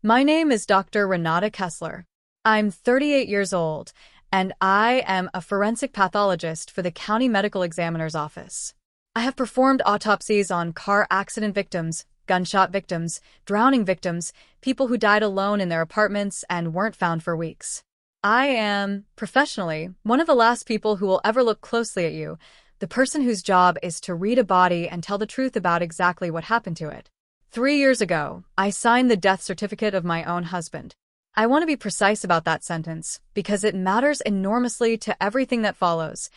My name is Dr. Renata Kessler. I'm 38 years old, and I am a forensic pathologist for the County Medical Examiner's Office. I have performed autopsies on car accident victims, gunshot victims, drowning victims, people who died alone in their apartments and weren't found for weeks. I am, professionally, one of the last people who will ever look closely at you, the person whose job is to read a body and tell the truth about exactly what happened to it. 3 years ago, I signed the death certificate of my own husband. I want to be precise about that sentence, because it matters enormously to everything that follows.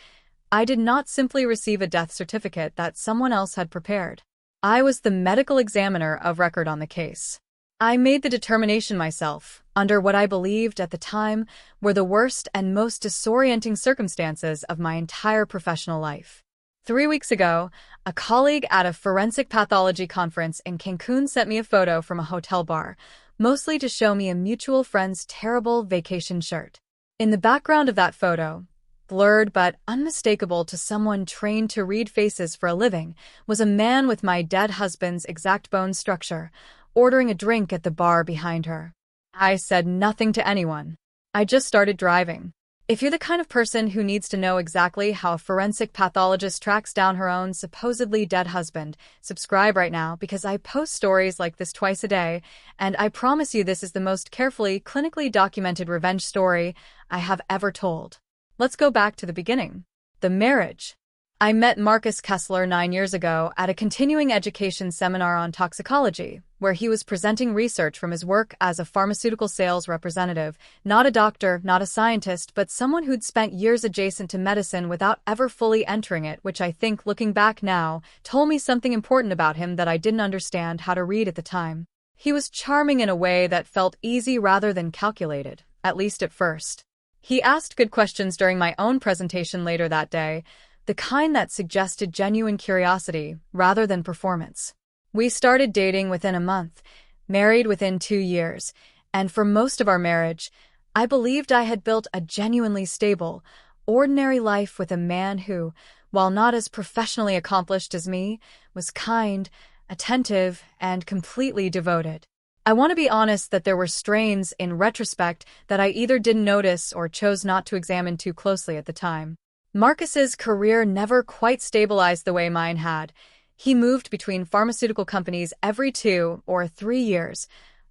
I did not simply receive a death certificate that someone else had prepared. I was the medical examiner of record on the case. I made the determination myself, under what I believed at the time were the worst and most disorienting circumstances of my entire professional life. 3 weeks ago, a colleague at a forensic pathology conference in Cancun sent me a photo from a hotel bar, mostly to show me a mutual friend's terrible vacation shirt. In the background of that photo, blurred but unmistakable to someone trained to read faces for a living, was a man with my dead husband's exact bone structure, ordering a drink at the bar behind her. I said nothing to anyone. I just started driving. If you're the kind of person who needs to know exactly how a forensic pathologist tracks down her own supposedly dead husband, subscribe right now because I post stories like this twice a day, and I promise you this is the most carefully, clinically documented revenge story I have ever told. Let's go back to the beginning. The marriage. I met Marcus Kessler 9 years ago at a continuing education seminar on toxicology, where he was presenting research from his work as a pharmaceutical sales representative, not a doctor, not a scientist, but someone who'd spent years adjacent to medicine without ever fully entering it, which I think, looking back now, told me something important about him that I didn't understand how to read at the time. He was charming in a way that felt easy rather than calculated, at least at first. He asked good questions during my own presentation later that day, the kind that suggested genuine curiosity rather than performance. We started dating within a month, married within 2 years, and for most of our marriage, I believed I had built a genuinely stable, ordinary life with a man who, while not as professionally accomplished as me, was kind, attentive, and completely devoted. I want to be honest that there were strains, in retrospect, that I either didn't notice or chose not to examine too closely at the time. Marcus's career never quite stabilized the way mine had. He moved between pharmaceutical companies every 2 or 3 years,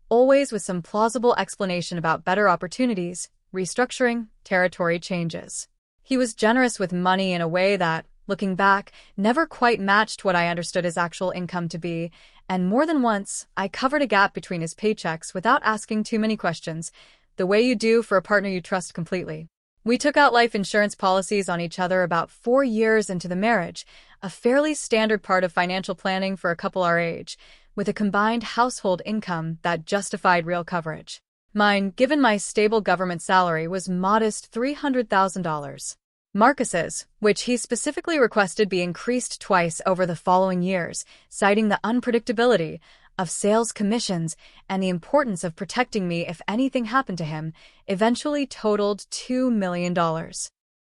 always with some plausible explanation about better opportunities, restructuring, territory changes. He was generous with money in a way that, looking back, never quite matched what I understood his actual income to be, and more than once, I covered a gap between his paychecks without asking too many questions, the way you do for a partner you trust completely. We took out life insurance policies on each other about 4 years into the marriage, a fairly standard part of financial planning for a couple our age, with a combined household income that justified real coverage. Mine, given my stable government salary, was modest $300,000. Marcus's, which he specifically requested be increased twice over the following years, citing the unpredictability of sales commissions and the importance of protecting me if anything happened to him, eventually totaled $2 million.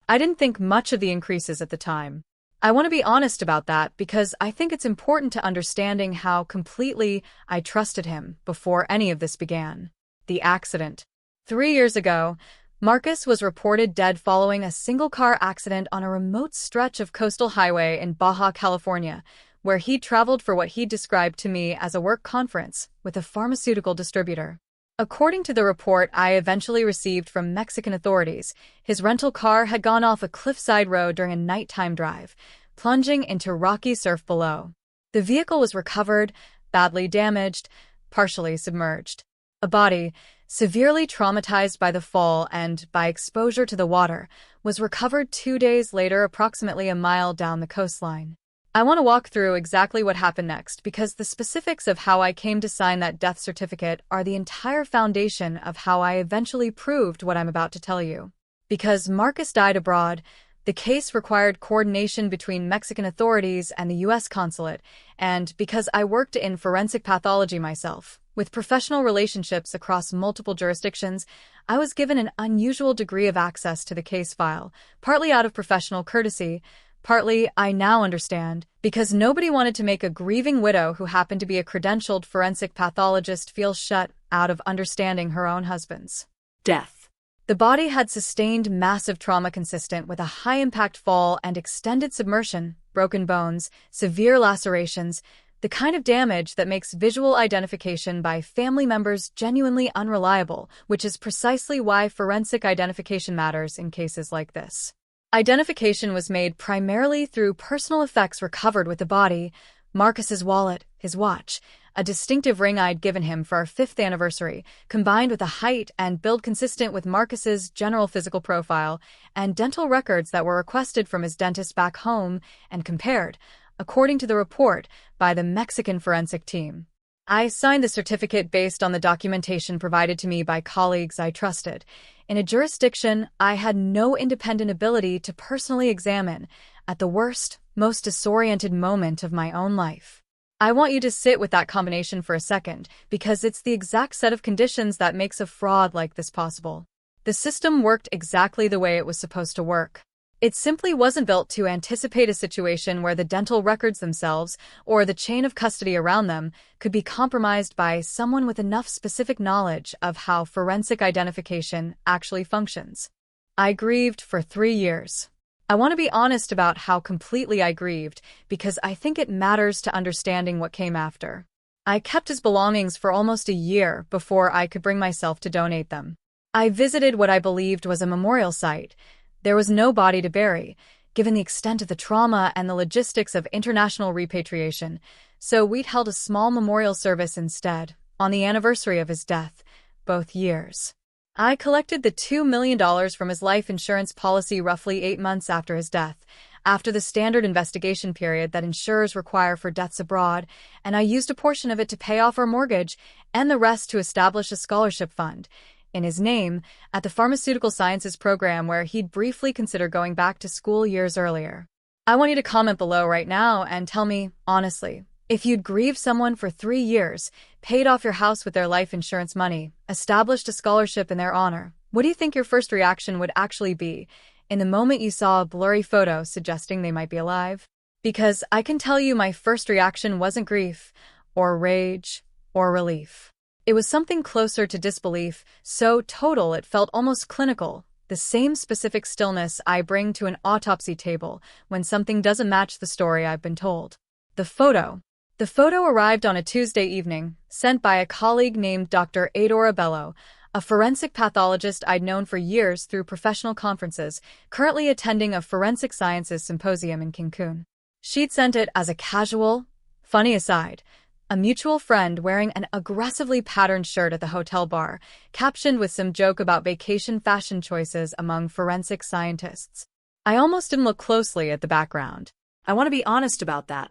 I didn't think much of the increases at the time. I want to be honest about that because I think it's important to understanding how completely I trusted him before any of this began. The accident. 3 years ago, Marcus was reported dead following a single-car accident on a remote stretch of coastal highway in Baja California, where he traveled for what he described to me as a work conference with a pharmaceutical distributor. According to the report I eventually received from Mexican authorities, his rental car had gone off a cliffside road during a nighttime drive, plunging into rocky surf below. The vehicle was recovered, badly damaged, partially submerged. A body, severely traumatized by the fall and by exposure to the water, was recovered 2 days later, approximately a mile down the coastline. I want to walk through exactly what happened next because the specifics of how I came to sign that death certificate are the entire foundation of how I eventually proved what I'm about to tell you. Because Marcus died abroad, the case required coordination between Mexican authorities and the U.S. consulate, and because I worked in forensic pathology myself, with professional relationships across multiple jurisdictions, I was given an unusual degree of access to the case file, partly out of professional courtesy, partly, I now understand, because nobody wanted to make a grieving widow who happened to be a credentialed forensic pathologist feel shut out of understanding her own husband's Death. The body had sustained massive trauma consistent with a high-impact fall and extended submersion, broken bones, severe lacerations, the kind of damage that makes visual identification by family members genuinely unreliable, which is precisely why forensic identification matters in cases like this. Identification was made primarily through personal effects recovered with the body: Marcus's wallet, his watch, a distinctive ring I'd given him for our 5th anniversary, combined with a height and build consistent with Marcus's general physical profile, and dental records that were requested from his dentist back home and compared, according to the report, by the Mexican forensic team. I signed the certificate based on the documentation provided to me by colleagues I trusted, in a jurisdiction I had no independent ability to personally examine, at the worst, most disoriented moment of my own life. I want you to sit with that combination for a second, because it's the exact set of conditions that makes a fraud like this possible. The system worked exactly the way it was supposed to work. It simply wasn't built to anticipate a situation where the dental records themselves, or the chain of custody around them, could be compromised by someone with enough specific knowledge of how forensic identification actually functions. I grieved for 3 years. I want to be honest about how completely I grieved, because I think it matters to understanding what came after. I kept his belongings for almost a year before I could bring myself to donate them. I visited what I believed was a memorial site. There was no body to bury, given the extent of the trauma and the logistics of international repatriation, so we'd held a small memorial service instead, on the anniversary of his death, both years. I collected the $2 million from his life insurance policy roughly 8 months after his death, after the standard investigation period that insurers require for deaths abroad, and I used a portion of it to pay off our mortgage and the rest to establish a scholarship fund, in his name, at the Pharmaceutical Sciences program where he'd briefly considered going back to school years earlier. I want you to comment below right now and tell me, honestly, if you'd grieved someone for 3 years, paid off your house with their life insurance money, established a scholarship in their honor, what do you think your first reaction would actually be in the moment you saw a blurry photo suggesting they might be alive? Because I can tell you my first reaction wasn't grief, or rage, or relief. It was something closer to disbelief, so total it felt almost clinical, the same specific stillness I bring to an autopsy table when something doesn't match the story I've been told. The photo. The photo arrived on a Tuesday evening, sent by a colleague named Dr. Adora Bello, a forensic pathologist I'd known for years through professional conferences, currently attending a forensic sciences symposium in Cancun. She'd sent it as a casual, funny aside, a mutual friend wearing an aggressively patterned shirt at the hotel bar, captioned with some joke about vacation fashion choices among forensic scientists. I almost didn't look closely at the background. I want to be honest about that.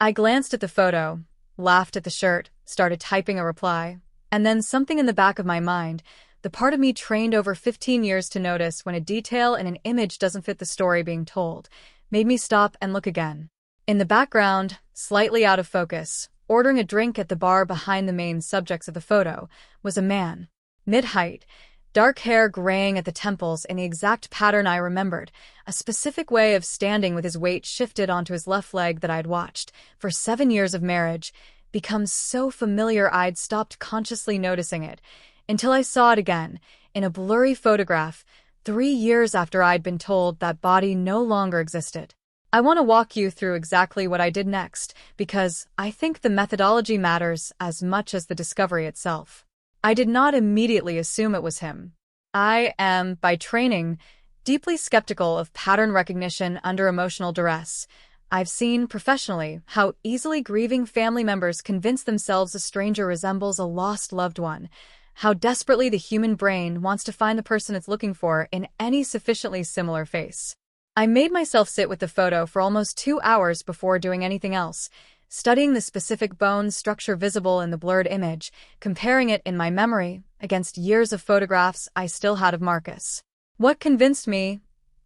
I glanced at the photo, laughed at the shirt, started typing a reply, and then something in the back of my mind, the part of me trained over 15 years to notice when a detail in an image doesn't fit the story being told, made me stop and look again. In the background, slightly out of focus, ordering a drink at the bar behind the main subjects of the photo, was a man. Mid-height, dark hair graying at the temples in the exact pattern I remembered, a specific way of standing with his weight shifted onto his left leg that I'd watched, for 7 years of marriage, become so familiar I'd stopped consciously noticing it, until I saw it again, in a blurry photograph, 3 years after I'd been told that body no longer existed. I want to walk you through exactly what I did next, because I think the methodology matters as much as the discovery itself. I did not immediately assume it was him. I am, by training, deeply skeptical of pattern recognition under emotional duress. I've seen, professionally, how easily grieving family members convince themselves a stranger resembles a lost loved one, how desperately the human brain wants to find the person it's looking for in any sufficiently similar face. I made myself sit with the photo for almost 2 hours before doing anything else, studying the specific bone structure visible in the blurred image, comparing it in my memory against years of photographs I still had of Marcus. What convinced me,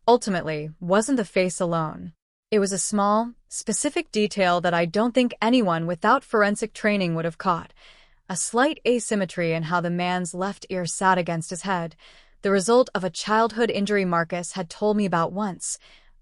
ultimately, wasn't the face alone. It was a small, specific detail that I don't think anyone without forensic training would have caught. A slight asymmetry in how the man's left ear sat against his head, the result of a childhood injury Marcus had told me about once,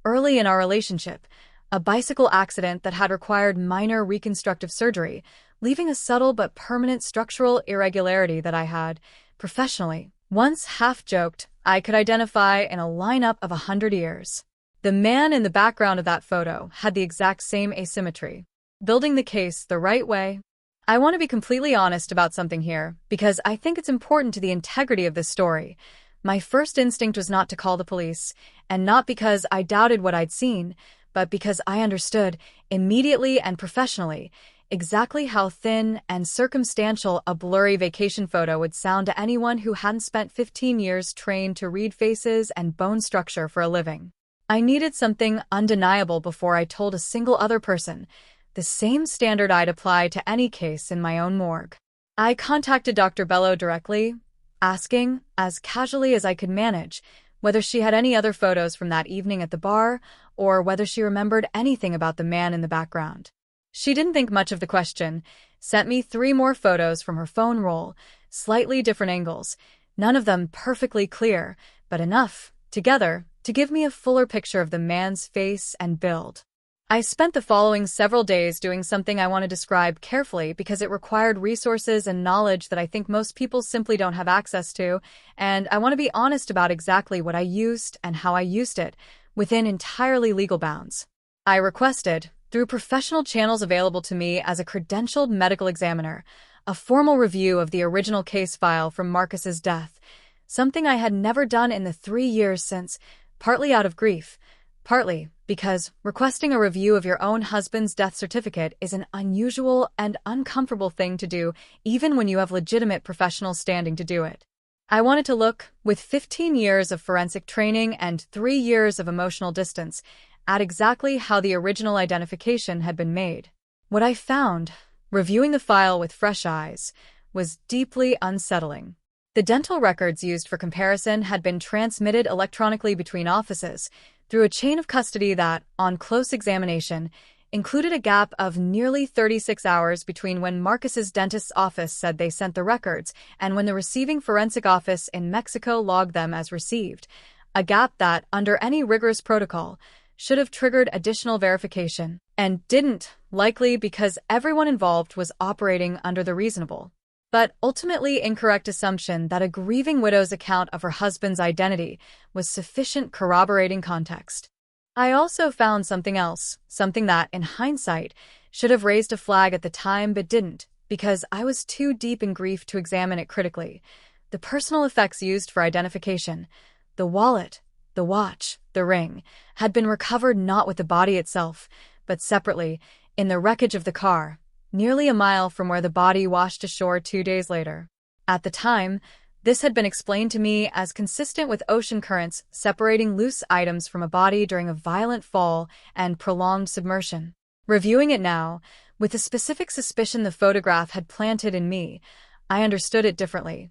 early in our relationship, a bicycle accident that had required minor reconstructive surgery, leaving a subtle but permanent structural irregularity that I had, professionally, once half-joked I could identify in a lineup of 100 ears. The man in the background of that photo had the exact same asymmetry. Building the case the right way. I want to be completely honest about something here, because I think it's important to the integrity of this story. My first instinct was not to call the police, and not because I doubted what I'd seen, but because I understood, immediately and professionally, exactly how thin and circumstantial a blurry vacation photo would sound to anyone who hadn't spent 15 years trained to read faces and bone structure for a living. I needed something undeniable before I told a single other person, the same standard I'd apply to any case in my own morgue. I contacted Dr. Bello directly, asking, as casually as I could manage, whether she had any other photos from that evening at the bar, or whether she remembered anything about the man in the background. She didn't think much of the question, sent me 3 more photos from her phone roll, slightly different angles, none of them perfectly clear, but enough, together, to give me a fuller picture of the man's face and build. I spent the following several days doing something I want to describe carefully because it required resources and knowledge that I think most people simply don't have access to, and I want to be honest about exactly what I used and how I used it, within entirely legal bounds. I requested, through professional channels available to me as a credentialed medical examiner, a formal review of the original case file from Marcus's death, something I had never done in the 3 years since, partly out of grief, partly because requesting a review of your own husband's death certificate is an unusual and uncomfortable thing to do, even when you have legitimate professional standing to do it. I wanted to look, with 15 years of forensic training and 3 years of emotional distance, at exactly how the original identification had been made. What I found, reviewing the file with fresh eyes, was deeply unsettling. The dental records used for comparison had been transmitted electronically between offices through a chain of custody that, on close examination, included a gap of nearly 36 hours between when Marcus's dentist's office said they sent the records and when the receiving forensic office in Mexico logged them as received, a gap that, under any rigorous protocol, should have triggered additional verification, and didn't, likely because everyone involved was operating under the reasonable, but ultimately incorrect assumption that a grieving widow's account of her husband's identity was sufficient corroborating context. I also found something else, something that, in hindsight, should have raised a flag at the time but didn't, because I was too deep in grief to examine it critically. The personal effects used for identification, the wallet, the watch, the ring, had been recovered not with the body itself, but separately, in the wreckage of the car, nearly a mile from where the body washed ashore 2 days later. At the time, this had been explained to me as consistent with ocean currents separating loose items from a body during a violent fall and prolonged submersion. Reviewing it now, with the specific suspicion the photograph had planted in me, I understood it differently.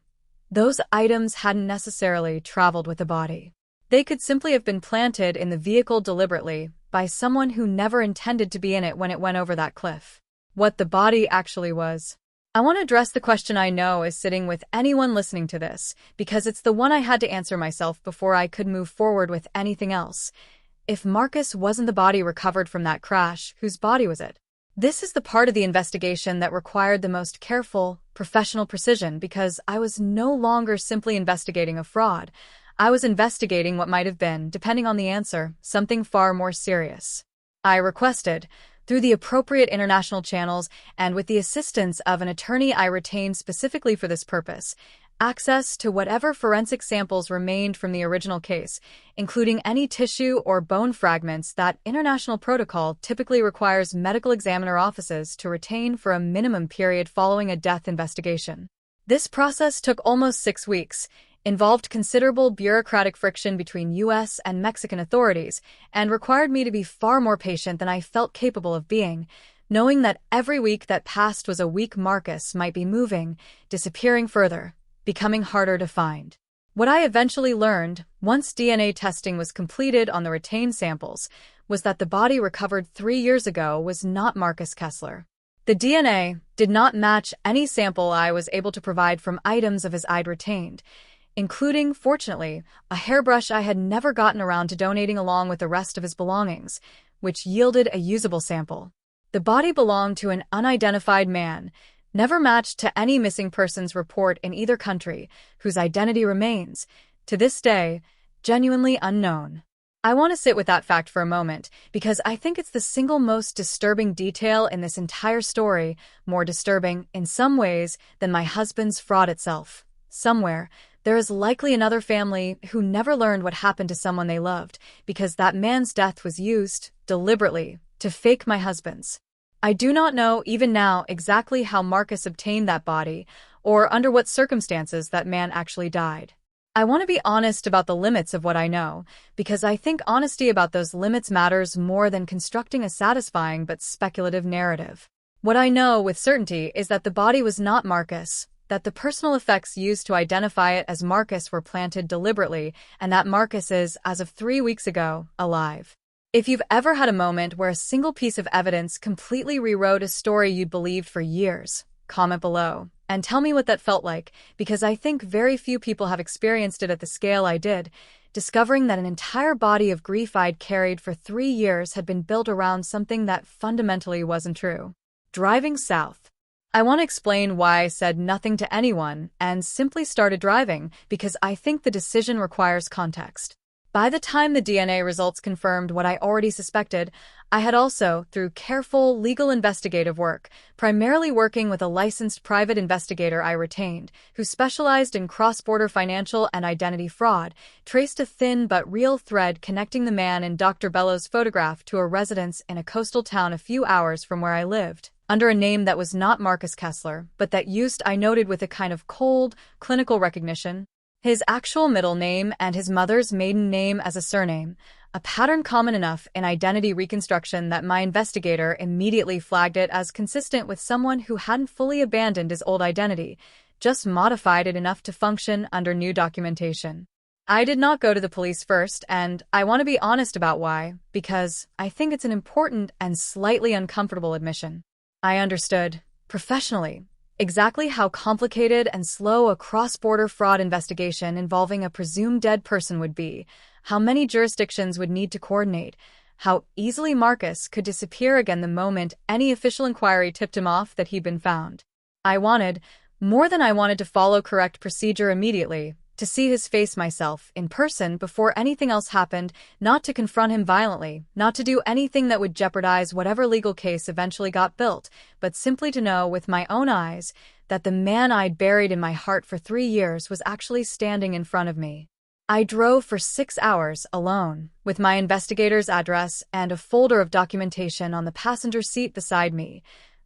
Those items hadn't necessarily traveled with the body. They could simply have been planted in the vehicle deliberately by someone who never intended to be in it when it went over that cliff. What the body actually was. I want to address the question I know is sitting with anyone listening to this, because it's the one I had to answer myself before I could move forward with anything else. If Marcus wasn't the body recovered from that crash, whose body was it? This is the part of the investigation that required the most careful, professional precision because I was no longer simply investigating a fraud. I was investigating what might have been, depending on the answer, something far more serious. I requested, through the appropriate international channels and with the assistance of an attorney I retained specifically for this purpose, access to whatever forensic samples remained from the original case, including any tissue or bone fragments that international protocol typically requires medical examiner offices to retain for a minimum period following a death investigation. This process took almost 6 weeks, involved considerable bureaucratic friction between U.S. and Mexican authorities, and required me to be far more patient than I felt capable of being, knowing that every week that passed was a week Marcus might be moving, disappearing further, becoming harder to find. What I eventually learned, once DNA testing was completed on the retained samples, was that the body recovered 3 years ago was not Marcus Kessler. The DNA did not match any sample I was able to provide from items of his I'd retained, including, fortunately, a hairbrush I had never gotten around to donating along with the rest of his belongings, which yielded a usable sample. The body belonged to an unidentified man, never matched to any missing persons report in either country, whose identity remains, to this day, genuinely unknown. I want to sit with that fact for a moment, because I think it's the single most disturbing detail in this entire story, more disturbing, in some ways, than my husband's fraud itself. Somewhere, there is likely another family who never learned what happened to someone they loved, because that man's death was used, deliberately, to fake my husband's. I do not know, even now, exactly how Marcus obtained that body, or under what circumstances that man actually died. I want to be honest about the limits of what I know, because I think honesty about those limits matters more than constructing a satisfying but speculative narrative. What I know with certainty is that the body was not Marcus, that the personal effects used to identify it as Marcus were planted deliberately, and that Marcus is, as of 3 weeks ago, alive. If you've ever had a moment where a single piece of evidence completely rewrote a story you'd believed for years, comment below and tell me what that felt like, because I think very few people have experienced it at the scale I did, discovering that an entire body of grief I'd carried for 3 years had been built around something that fundamentally wasn't true. Driving south. I want to explain why I said nothing to anyone and simply started driving, because I think the decision requires context. By the time the DNA results confirmed what I already suspected, I had also, through careful legal investigative work, primarily working with a licensed private investigator I retained, who specialized in cross-border financial and identity fraud, traced a thin but real thread connecting the man in Dr. Bello's photograph to a residence in a coastal town a few hours from where I lived, under a name that was not Marcus Kessler, but that used, I noted with a kind of cold, clinical recognition, his actual middle name and his mother's maiden name as a surname, a pattern common enough in identity reconstruction that my investigator immediately flagged it as consistent with someone who hadn't fully abandoned his old identity, just modified it enough to function under new documentation. I did not go to the police first, and I want to be honest about why, because I think it's an important and slightly uncomfortable admission. I understood, professionally, exactly how complicated and slow a cross-border fraud investigation involving a presumed dead person would be, how many jurisdictions would need to coordinate, how easily Marcus could disappear again the moment any official inquiry tipped him off that he'd been found. I wanted, more than I wanted to follow correct procedure immediately, to see his face myself, in person, before anything else happened, not to confront him violently, not to do anything that would jeopardize whatever legal case eventually got built, but simply to know with my own eyes that the man I'd buried in my heart for 3 years was actually standing in front of me. I drove for 6 hours, alone, with my investigator's address and a folder of documentation on the passenger seat beside me,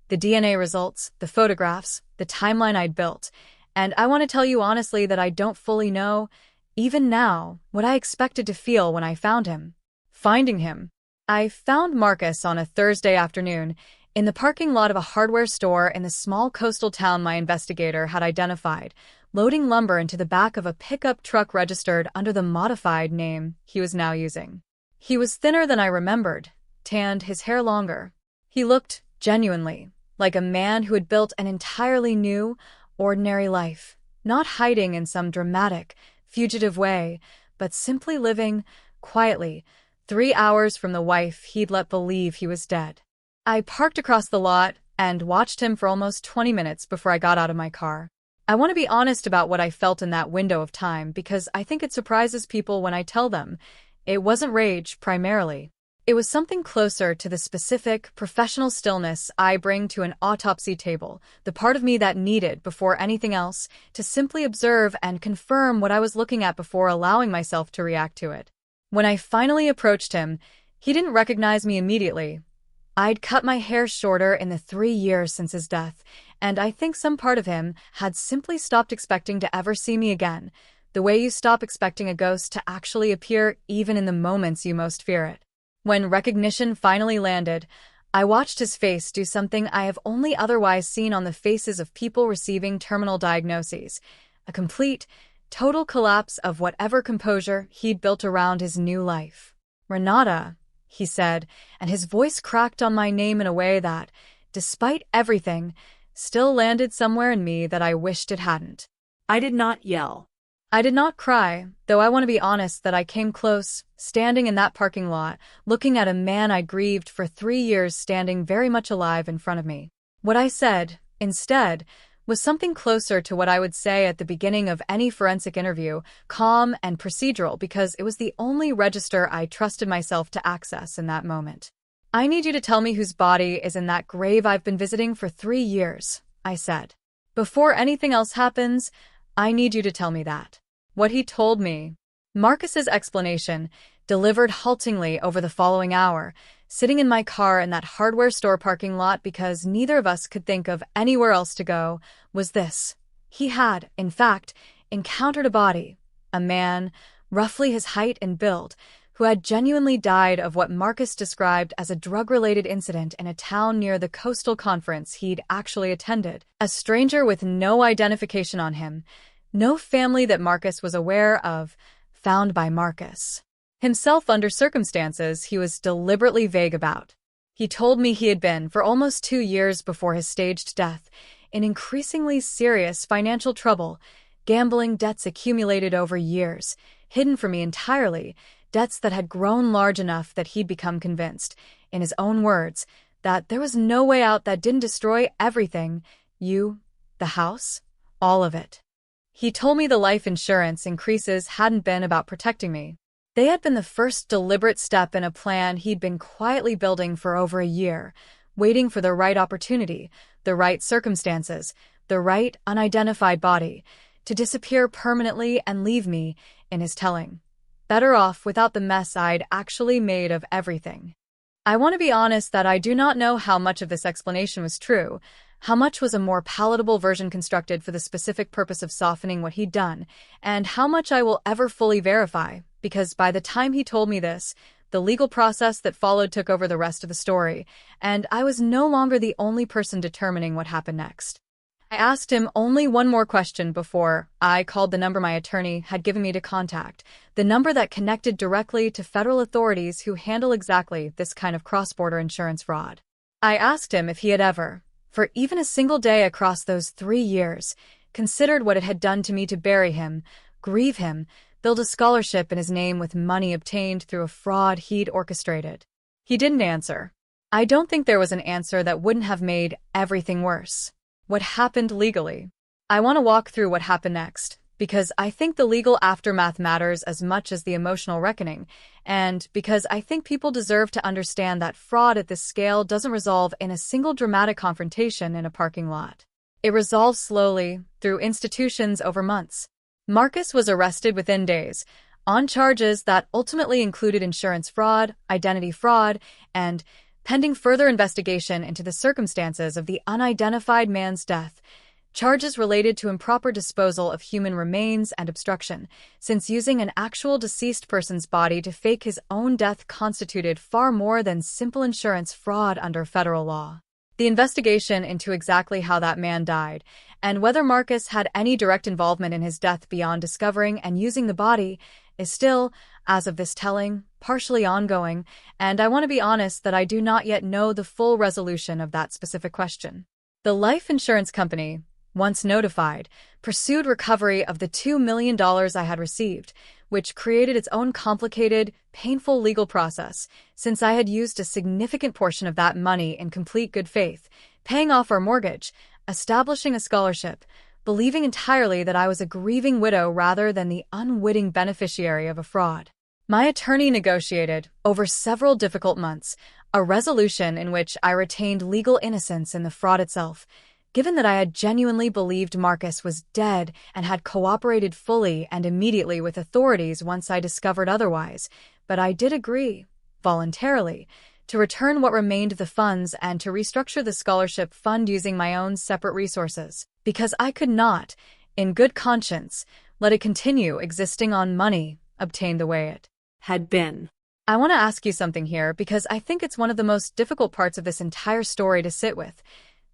the DNA results, the photographs, the timeline I'd built. And I want to tell you honestly that I don't fully know, even now, what I expected to feel when I found him. Finding him. I found Marcus on a Thursday afternoon in the parking lot of a hardware store in the small coastal town my investigator had identified, loading lumber into the back of a pickup truck registered under the modified name he was now using. He was thinner than I remembered, tanned, his hair longer. He looked, genuinely, like a man who had built an entirely new, ordinary life, not hiding in some dramatic, fugitive way, but simply living, quietly, 3 hours from the wife he'd let believe he was dead. I parked across the lot and watched him for almost 20 minutes before I got out of my car. I want to be honest about what I felt in that window of time, because I think it surprises people when I tell them. It wasn't rage, primarily. It was something closer to the specific, professional stillness I bring to an autopsy table, the part of me that needed, before anything else, to simply observe and confirm what I was looking at before allowing myself to react to it. When I finally approached him, he didn't recognize me immediately. I'd cut my hair shorter in the 3 years since his death, and I think some part of him had simply stopped expecting to ever see me again, the way you stop expecting a ghost to actually appear even in the moments you most fear it. When recognition finally landed, I watched his face do something I have only otherwise seen on the faces of people receiving terminal diagnoses, a complete, total collapse of whatever composure he'd built around his new life. "Renata," he said, and his voice cracked on my name in a way that, despite everything, still landed somewhere in me that I wished it hadn't. I did not yell. I did not cry, though I want to be honest that I came close, standing in that parking lot, looking at a man I grieved for 3 years standing very much alive in front of me. What I said, instead, was something closer to what I would say at the beginning of any forensic interview, calm and procedural, because it was the only register I trusted myself to access in that moment. I need you to tell me whose body is in that grave I've been visiting for 3 years, I said. Before anything else happens, I need you to tell me that. What he told me. Marcus's explanation, delivered haltingly over the following hour, sitting in my car in that hardware store parking lot because neither of us could think of anywhere else to go, was this. He had, in fact, encountered a body, a man, roughly his height and build, who had genuinely died of what Marcus described as a drug-related incident in a town near the coastal conference he'd actually attended. A stranger with no identification on him, no family that Marcus was aware of, found by Marcus himself under circumstances he was deliberately vague about. He told me he had been, for almost 2 years before his staged death, in increasingly serious financial trouble, gambling debts accumulated over years, hidden from me entirely, debts that had grown large enough that he'd become convinced, in his own words, that there was no way out that didn't destroy everything, you, the house, all of it. He told me the life insurance increases hadn't been about protecting me. They had been the first deliberate step in a plan he'd been quietly building for over a year, waiting for the right opportunity, the right circumstances, the right unidentified body, to disappear permanently and leave me, in his telling, better off without the mess I'd actually made of everything. I want to be honest that I do not know how much of this explanation was true, how much was a more palatable version constructed for the specific purpose of softening what he'd done, and how much I will ever fully verify, because by the time he told me this, the legal process that followed took over the rest of the story, and I was no longer the only person determining what happened next. I asked him only one more question before I called the number my attorney had given me to contact, the number that connected directly to federal authorities who handle exactly this kind of cross-border insurance fraud. I asked him if he had ever, for even a single day across those 3 years, considered what it had done to me to bury him, grieve him, build a scholarship in his name with money obtained through a fraud he'd orchestrated. He didn't answer. I don't think there was an answer that wouldn't have made everything worse. What happened legally? I want to walk through what happened next, because I think the legal aftermath matters as much as the emotional reckoning, and because I think people deserve to understand that fraud at this scale doesn't resolve in a single dramatic confrontation in a parking lot. It resolves slowly, through institutions over months. Marcus was arrested within days, on charges that ultimately included insurance fraud, identity fraud, and, pending further investigation into the circumstances of the unidentified man's death, charges related to improper disposal of human remains and obstruction, since using an actual deceased person's body to fake his own death constituted far more than simple insurance fraud under federal law. The investigation into exactly how that man died, and whether Marcus had any direct involvement in his death beyond discovering and using the body, is still, as of this telling, partially ongoing, and I want to be honest that I do not yet know the full resolution of that specific question. The life insurance company, once notified, pursued recovery of the $2 million I had received, which created its own complicated, painful legal process, since I had used a significant portion of that money in complete good faith, paying off our mortgage, establishing a scholarship, believing entirely that I was a grieving widow rather than the unwitting beneficiary of a fraud. My attorney negotiated, over several difficult months, a resolution in which I retained legal innocence in the fraud itself, given that I had genuinely believed Marcus was dead and had cooperated fully and immediately with authorities once I discovered otherwise, but I did agree, voluntarily, to return what remained of the funds and to restructure the scholarship fund using my own separate resources, because I could not, in good conscience, let it continue existing on money obtained the way it Had been. I want to ask you something here because I think it's one of the most difficult parts of this entire story to sit with.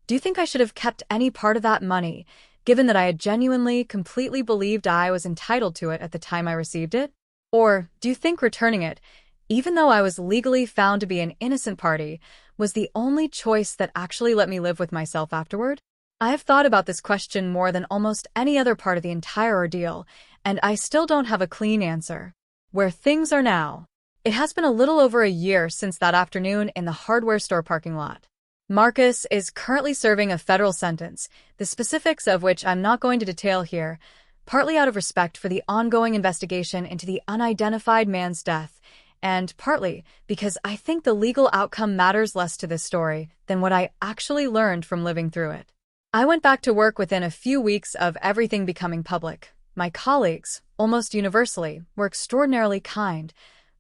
Do you think I should have kept any part of that money, given that I had genuinely, completely believed I was entitled to it at the time I received it? Or do you think returning it, even though I was legally found to be an innocent party, was the only choice that actually let me live with myself afterward? I have thought about this question more than almost any other part of the entire ordeal, and I still don't have a clean answer. Where things are now. It has been a little over a year since that afternoon in the hardware store parking lot. Marcus is currently serving a federal sentence, the specifics of which I'm not going to detail here, partly out of respect for the ongoing investigation into the unidentified man's death, and partly because I think the legal outcome matters less to this story than what I actually learned from living through it. I went back to work within a few weeks of everything becoming public. My colleagues, almost universally, were extraordinarily kind,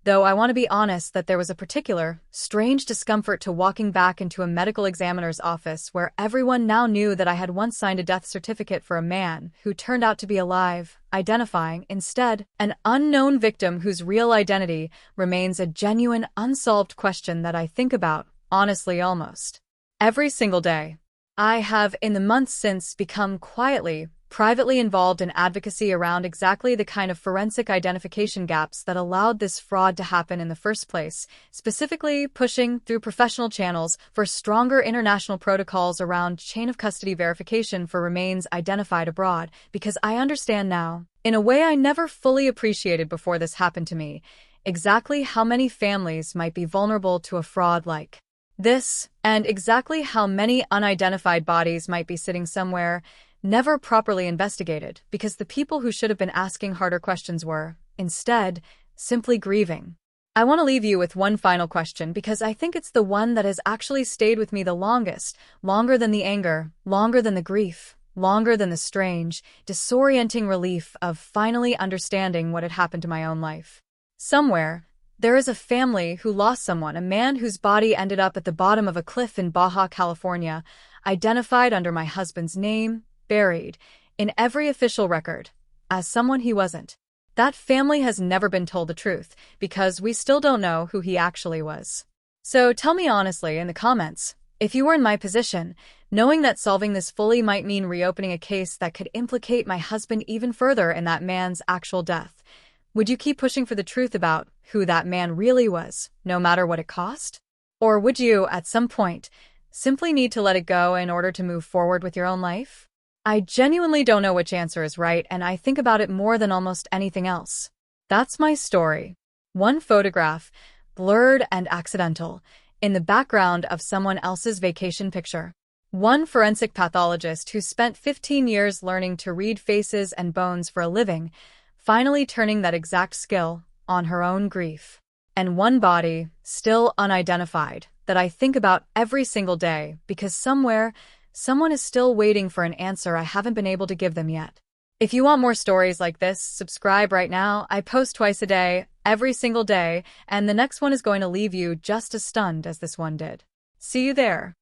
though I want to be honest that there was a particular, strange discomfort to walking back into a medical examiner's office where everyone now knew that I had once signed a death certificate for a man who turned out to be alive, identifying, instead, an unknown victim whose real identity remains a genuine, unsolved question that I think about, honestly almost every single day. I have, in the months since, become quietly, privately involved in advocacy around exactly the kind of forensic identification gaps that allowed this fraud to happen in the first place, specifically pushing through professional channels for stronger international protocols around chain of custody verification for remains identified abroad, because I understand now, in a way I never fully appreciated before this happened to me, exactly how many families might be vulnerable to a fraud like this, and exactly how many unidentified bodies might be sitting somewhere, never properly investigated, because the people who should have been asking harder questions were, instead, simply grieving. I want to leave you with one final question because I think it's the one that has actually stayed with me the longest, longer than the anger, longer than the grief, longer than the strange, disorienting relief of finally understanding what had happened to my own life. Somewhere, there is a family who lost someone, a man whose body ended up at the bottom of a cliff in Baja California, identified under my husband's name, buried, in every official record, as someone he wasn't. That family has never been told the truth, because we still don't know who he actually was. So tell me honestly in the comments, if you were in my position, knowing that solving this fully might mean reopening a case that could implicate my husband even further in that man's actual death, would you keep pushing for the truth about who that man really was, no matter what it cost? Or would you, at some point, simply need to let it go in order to move forward with your own life? I genuinely don't know which answer is right, and I think about it more than almost anything else. That's my story. One photograph, blurred and accidental, in the background of someone else's vacation picture. One forensic pathologist who spent 15 years learning to read faces and bones for a living, finally turning that exact skill on her own grief. And one body, still unidentified, that I think about every single day because somewhere, someone is still waiting for an answer I haven't been able to give them yet. If you want more stories like this, subscribe right now. I post twice a day, every single day, and the next one is going to leave you just as stunned as this one did. See you there.